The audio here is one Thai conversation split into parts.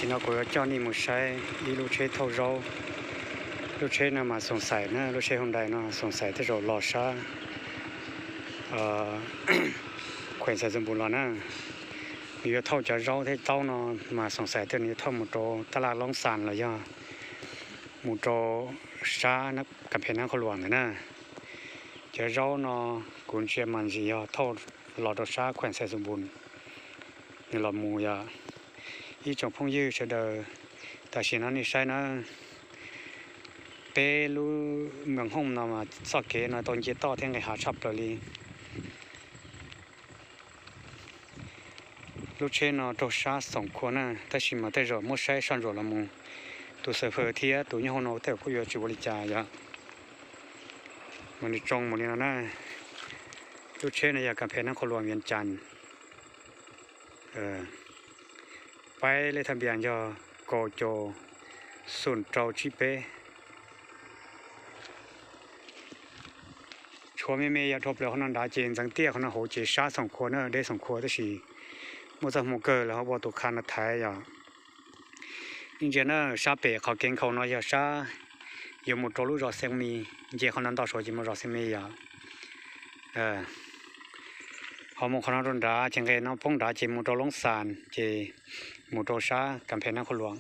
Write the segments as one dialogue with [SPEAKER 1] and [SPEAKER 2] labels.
[SPEAKER 1] xin nó của cho ni một sai đi lúc chơi thâu rau lúc chơi nó mà sòng sài nữa lúc chơi hôm nay nó sòng sài thế rồi lò sa khỏe sẽ dùng bùn lò nữa nhiều thâu cho rau thế tao nó mà sòng sài thế này thâu một trò tao là long sàn là do một trò sa nó cầm phèn nó khó luồn nữa nè cho rau nó cũng chơi mặn gì à thâu lò đồ sa khỏe sẽ dùng bùn như lò mù yaอีจงพงยืดเฉดแต่สิ่งนั้นนี่ใช่นะเปรู้เมืองห้องนมาสอกเกนตอนเจต่อเที่ยงไงหาชับเลยลูกเชนตัวชาสองคนนะแต่สิ่งมาแต่รอมั่วใช้ชันรอละมูตัวเสือเพื่อเทียตัวยี่ห้อนแต่ผู้ยอจิบริจาคมันจงมันนี่นะลูกเชนอยากกับเพนักคนรวมเวียนจันทร์ไปเลยทำอย่างย่อโกโจส่วนเจ้าชิเป้ชัวไม่เมียทบแล้วเขานั่นด่าเจนสังเตี้ยเขานั่นโหเจชาสองคนเนอะได้สองคนได้สี่มั่วจะมั่วเกินแล้วเขาบอกตัวคันนัดไทยอย่างจริงๆเนอะชาเป้เขาเก่งเขาเนาะอย่าชาอยู่หมดตัวลูกรอเซงมีเจเขานั่นต่อโชว์จิมรอเซงมีอย่างเขาโมคนนั้นโดนด่าเจงเกน้องพงด่าเจมุตโลงสานเจมุตชากำแพงนักขลวง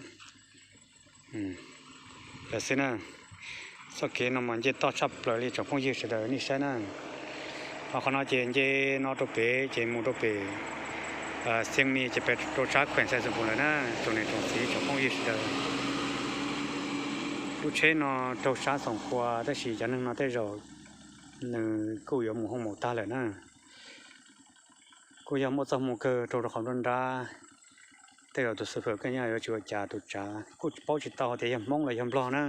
[SPEAKER 1] แต่สินะสกเกนมันจะต่อชับเลยจงพงยืดเสด็จนี่ใช่นะเอาคนนั้นเจนเจนอตัวเป๋เจมุตัวเป๋เสียงมีจะเป็นตัวชักแขวนใส่สมบูรณ์เลยนะตัวในตรงสีจงพงยืดเสด็จลูกเชนอตัวชักสองขวาได้สี่จานหนึ่งนอได้รอหนึ่งกู้ยหมู่ห้องหมู่ตาเลยนะกูยังมั่วจมูกเกอตัวเราของดนดาแต่เราตัวเสือก็ยังอยู่จัวจ่าตัวจ่ากูป้อจิตต่อแต่ยังมองเลยยังรอนะ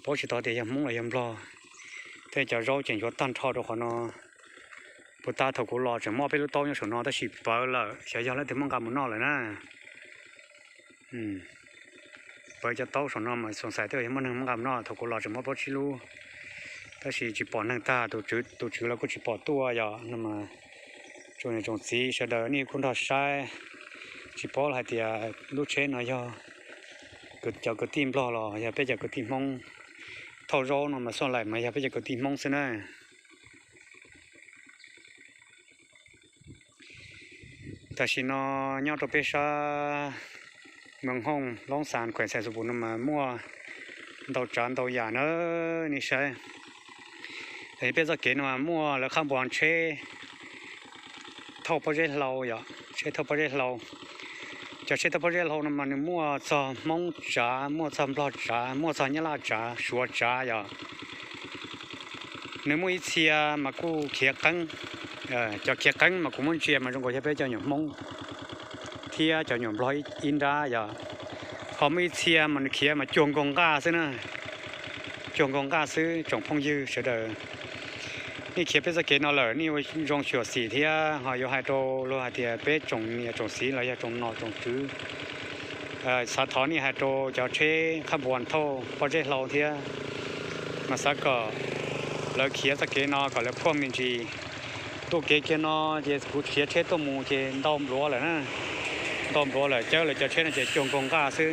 [SPEAKER 1] ป้อจิตต่อแต่ยังมองเลยยังรอแต่จะรอจนอยู่ตั้งท่อตัวของnóปุตตาถูกกูรอจะมอไปรู้โตยังสนอแต่ฉีบเปล่าเลยเสียยาแล้วถึงมังกรมันนอเลยนะไปจะโตสนอมาสงสัยตัวยังมันมังกรนอถูกกูรอจะมอป้อชิลูแต่ฉีจีปอนนั่งตาตัวจืดแล้วก็จีปอตัวอย่านั่นมาจนในจงสีเสด็จนี่คุณทอดใช้จีปอให้เดียลูกเชนหน่อยย่อเกิดจากเกิดทีมรออย่าไปจากเกิดทีมมองเท่าร้อนมาส่วนไหลมาอย่าไปจากเกิดทีมมองซะนะแต่ชินอยอดตัวเปชาเมืองห้องร้องสารแขวนใส่สบู่น้ำมามั่วดาวจานดาวยาเนอะนี่ใช่ไอ้เป็นสกินมามั่วแล้วข้างบนเช่ท่อประเทศเราอย่าเช่ท่อประเทศเราจะเช่ท่อประเทศเรามันมั่วซอมงจ้ามั่วซอมปลอดจ้ามั่วซอยลาจ้าชัวจ้าอย่าในมั่วเชียมากูเขียกังจะเขียกังมากูมันเชียมาจงก็จะไปเจ้าหนุ่มมงเทียเจ้าหนุ่มร้อยอินดาอย่าพอไม่เชียมันเขียมาจงกงก้าซินะจงกงก้าซื้อจงพงยื้อเฉยนี่เขียนเป็นสเกตนอเลยนี่ว่าจงเฉียวสีที่หอยไฮโดรโลหะที่เป็นจงเนี่ยจงสีอะไรจงนอจงจื้อสาธรนี่ไฮโดรจะใช้ขบวนเท่าโปรเจกต์เราที่มาสักก็แล้วเขียนสเกตนอก็แล้วพวกมินจีตัวเกตนอจะกูเขียนใช้ตัวมูจะดอมรัวเลยนะดอมรัวเลยเจ้าเลยจะใช้ในจงกงก้าซื้อ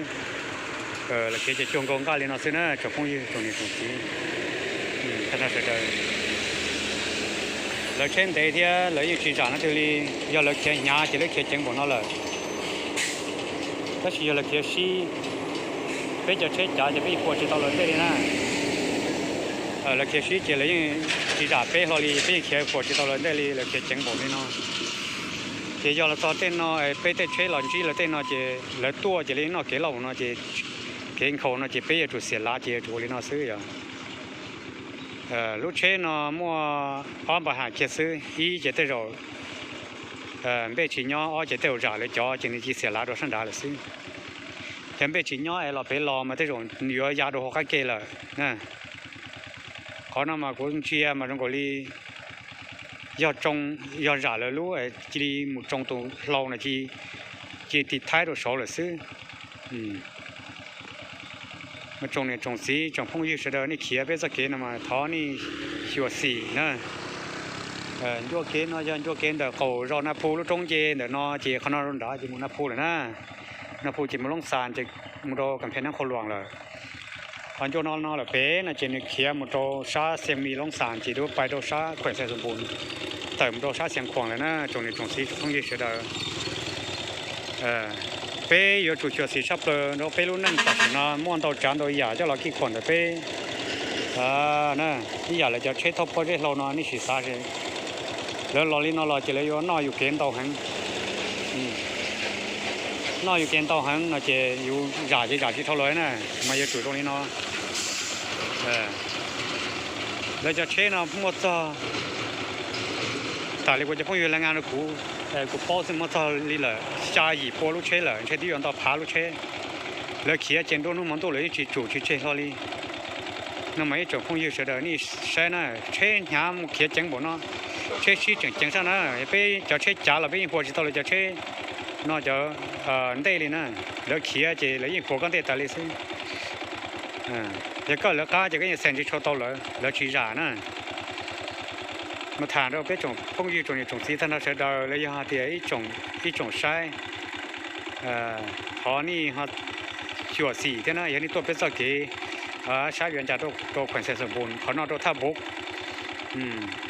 [SPEAKER 1] แล้วเขียนจะจงกงก้าเรียนเอาซื้อนะจงพงยื้อจงนี่จงสีท่านเสด็จแล้วเช่นเดียแล้วอยู่ที่จานนั่นทีอย่าเลิกเขียนยาจะเลิกเขียนจังบนนั่นเลยถ้าชีเลิกเขียนชีไปจะเช็ดจ่าจะไปขวดจะตลอดได้เลยนะเลิกเขียนชีจะเลยที่จ่าไปฮอลีไปเขียนขวดจะตลอดได้เลยเลิกเขียนจังบนนี่เนาะเขียนยาเราต่อเต้นเนาะไปเต้นเช็ดหลังชีเราเต้นเนาะจะแล้วตัวจะเลยเนาะเขียนเราเนาะจะเขียนเขาเนาะจะไปจะถูกเสียละจะถูกเลยเนาะซื้ออย่างลูกเชนมั่วอ้อมไปหาเขียซื้ออีจะได้รอเบ็ดชิ้นย่ออ้อจะได้รอเลยจ่อจะนี่จีเสียละเราสันดาเลยซื้อแต่เบ็ดชิ้นย่อเราไปรอมาได้รอเหนือยาดูเขาเกล่ะนะเขานำมากุนเชียมาตรงกอลียอดจงยอดจ่าเลยรู้ไอ้จีหมุดจงตัวเราเนี่ยจีติดท้ายตัวโซ่เลยซื้อมาจงเนี่ยจงสีจงพงยืดเสด็จนี่เขียเป็นสเกนมาท้อนี่ชัวสีนะยัวเกนเนาะยัวเกนเดี๋ยวเขารอหน้าพูแล้วจงเจเดี๋ยวนอเจเขานอนด่าจีมุนหน้าพูเลยนะ nó phụ chỉ một lông sàn chỉ một đồ cầm phèn nó khô luồng rồi còn chỗ nó là bé là chỉ được kia một đồ sa xem mi lông sàn chỉ đồ bài đồ sa khỏe sẽ sung bùn tại một đồ sa xem khoảng này nó trồng này trồng xí không gì sẽ đời bé giờ chủ yếu xí sắp rồi nó bé luôn nên nó muốn tàu tràn tàu giả cho nó khi khoảng được bé nè bây giờ là cho chế thóc có cái lâu nó ní xí sa rồiแล้วรอลิ้นเราจะเลยว่านออยู่เกณฑ์เตาหังนออยู่เกณฑ์เตาหังเราจะอยู่จ่าที่เท่าไรนะมาอยู่จุดตรงนี้เนาะแล้วจะเช่นเอาหมดต่อแต่เลยว่าจะพูดอยู่แรงงานกูกูป้อซึ่งหมดต่อนี่แหละจ่าอีป้อลูกเช่เลยเช่ที่ย้อนต่อพาลูกเช่แล้วเขียเจนโดนมันตัวเลยจีจุดเช่เท่านี้นั่นไม่จบพูดอยู่เฉยๆนี่ใช่นะเช่ยามเขียจังบ่เนาะchế chi chẳng sao nữa, bây giờ chế trả là bây giờ chỉ tao là giờ chế nó giờ đây này nè, lỡ kia chỉ lấy những cái tại đây xí, giờ có lỡ cá chỉ cái sen chỉ cho tao lỡ chỉ giả nè, mà thà đâu biết trồng không như trồng xí thân nó sẽ đào lấy ha thì ít trồng sai, họ ni họ chùa xí thế này, giờ tôi biết sao kì, sai原价都款式สมบูรณ์เขานอก都ท่าบุก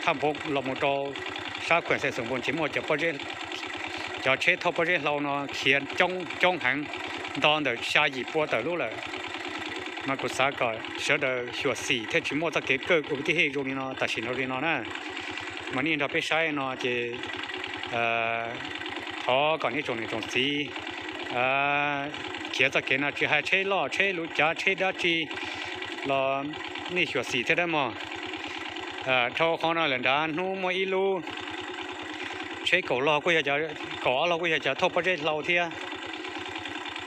[SPEAKER 1] ถ้าพกเราหมดตัวซาแขวนใส่สมบูรณ์ชิมหมดจะพอจะเช็ดทบพอเราเนาะเขียนจ้องหังตอนเดี๋ยวชาหยิบปัวแต่รู้เลยมากุศลก่อนเสด็จหัวสีเทชิมหมดตะเกียบเกิดอุบัติเหตุตรงนี้เนาะตัดสินตรงนี้เนาะนะมันนี่เราไปใช้เนาะจะท้อก่อนที่ตรงสีเขียนตะเกียบนะจะให้เช็ดล้อเช็ดรู้จักเช็ดได้จีเรานี่หัวสีเท่าได้มั้งthâu con nó là đá nu mà ilu chế cổ lò của nhà cỏ lò của nhà thâu bao nhiêu lâu thia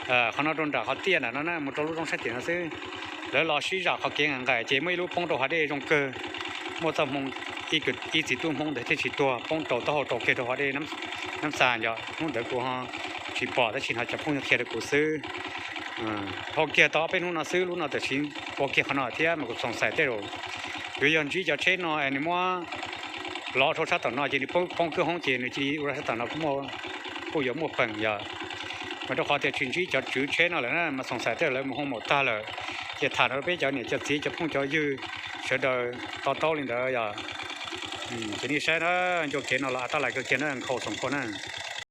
[SPEAKER 1] con nó đồn trả họ tiền à nó nè một lúc trong sách tiền nó xứแล้วรอชี้จากเขาเก่งไงเจไม่รู้ป้องตัวเขาได้ตรงเกอหมดสมองอีสิตุ้มป้องแต่ที่สิตัวป้องตัวเกตัวเขาได้น้ำสารเยอะนู่นเดี๋ยวกูฮะฉีดปอดแต่ฉีดหายจะพุ่งจะเขียนกูซื้อพอเกียร์ต่อไปนู่นน่ะซื้อนู่นน่ะแต่ชิ้นพอเกียร์ขนาดเทียมันก็สงสัยได้หรอvì vậy chỉ cho chết nó anh mua lọ thô sát tao nó chỉ đi phong cứ không chỉ nữa chỉ ra sát tao nó cũng giống một phần giờ mà đâu có thể chuyển chỉ cho chữ chết nó là mà sòng sài tới lại một hôm một ta là chỉ thả nó bây giờ này cho chỉ cho phong cho dư sẽ đời to lên đó giờ chỉ đi xe đó cho chết nó là ta lại cái chết nó khổ sống con á